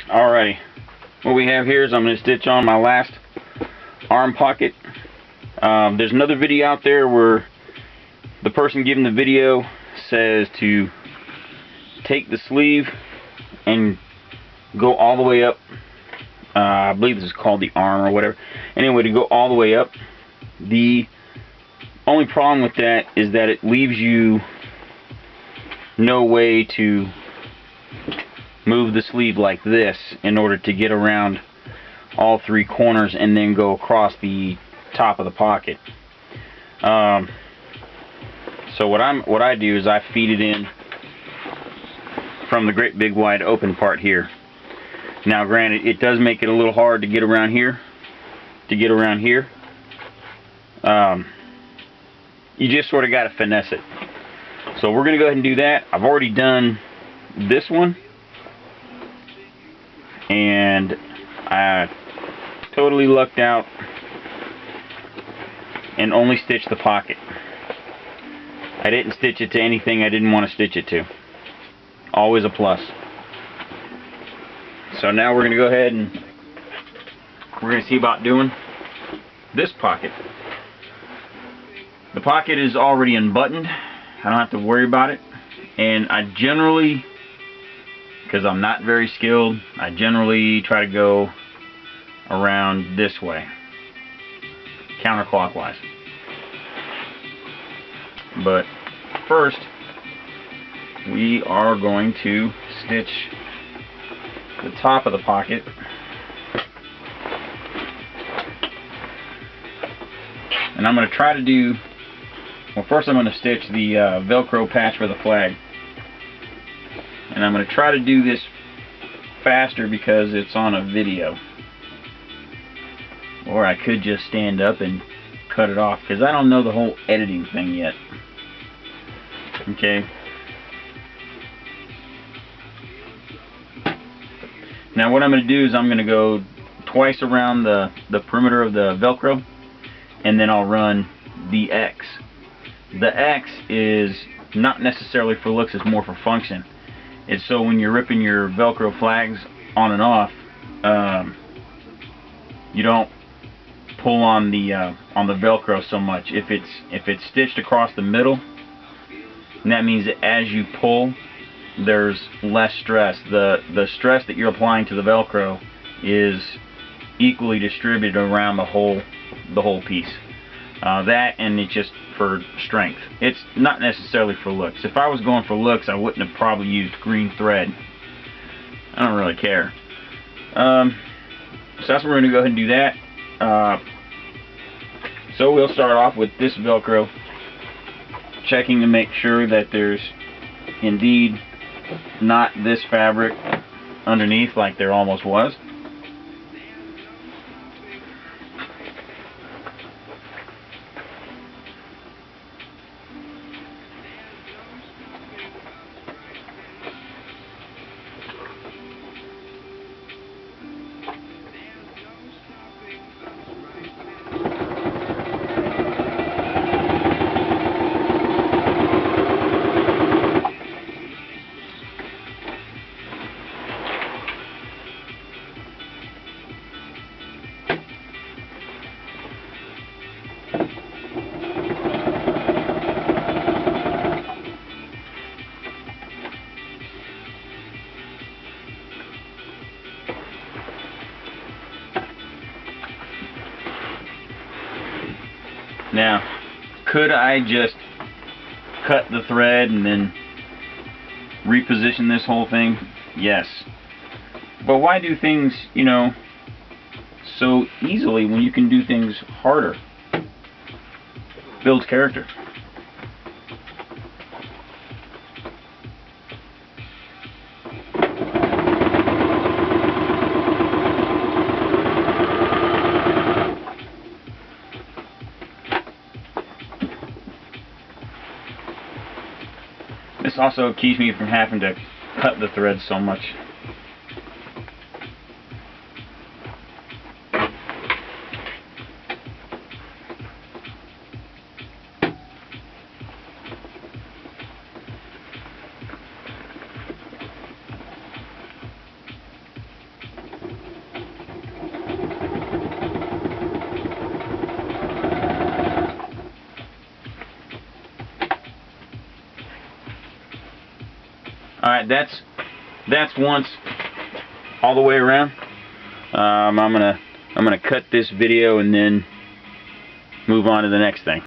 Alrighty, what we have here is I'm going to stitch on my last arm pocket. There's another video out there where the person giving the video says to take the sleeve and go all the way up. I believe this is called the arm or whatever. Anyway, to go all the way up. The only problem with that is that it leaves you no way to move the sleeve like this in order to get around all three corners and then go across the top of the pocket. So what I do is I feed it in from the great big wide open part here. Now granted, it does make it a little hard to get around here. You just sort of got to finesse it. So we're going to go ahead and do that. I've already done this one, and I totally lucked out and only stitched the pocket. I didn't stitch it to anything I didn't want to stitch it to. Always a plus. So now we're going to go ahead and we're going to see about doing this pocket. The pocket is already unbuttoned. I don't have to worry about it. And I generally, because I'm not very skilled, I generally try to go around this way, counterclockwise. But first, we are going to stitch the top of the pocket. And I'm going to try to do, well, first I'm going to stitch the Velcro patch for the flag. And I'm going to try to do this faster because it's on a video. Or I could just stand up and cut it off because I don't know the whole editing thing yet. Okay. Now what I'm going to do is I'm going to go twice around the perimeter of the Velcro, and then I'll run the X. The X is not necessarily for looks, it's more for function. It's so when you're ripping your Velcro flags on and off, you don't pull on the Velcro so much. If it's stitched across the middle, and that means that as you pull, there's less stress. The stress that you're applying to the Velcro is equally distributed around the whole piece. That, and it's just for strength. It's not necessarily for looks. If I was going for looks, I wouldn't have probably used green thread. I don't really care. So that's what we're going to go ahead and do that. So we'll start off with this Velcro, checking to make sure that there's indeed not this fabric underneath like there almost was. Now, could I just cut the thread and then reposition this whole thing? Yes. But why do things, so easily when you can do things harder? Builds character. This also keeps me from having to cut the thread so much. Alright, that's once all the way around. I'm gonna cut this video and then move on to the next thing.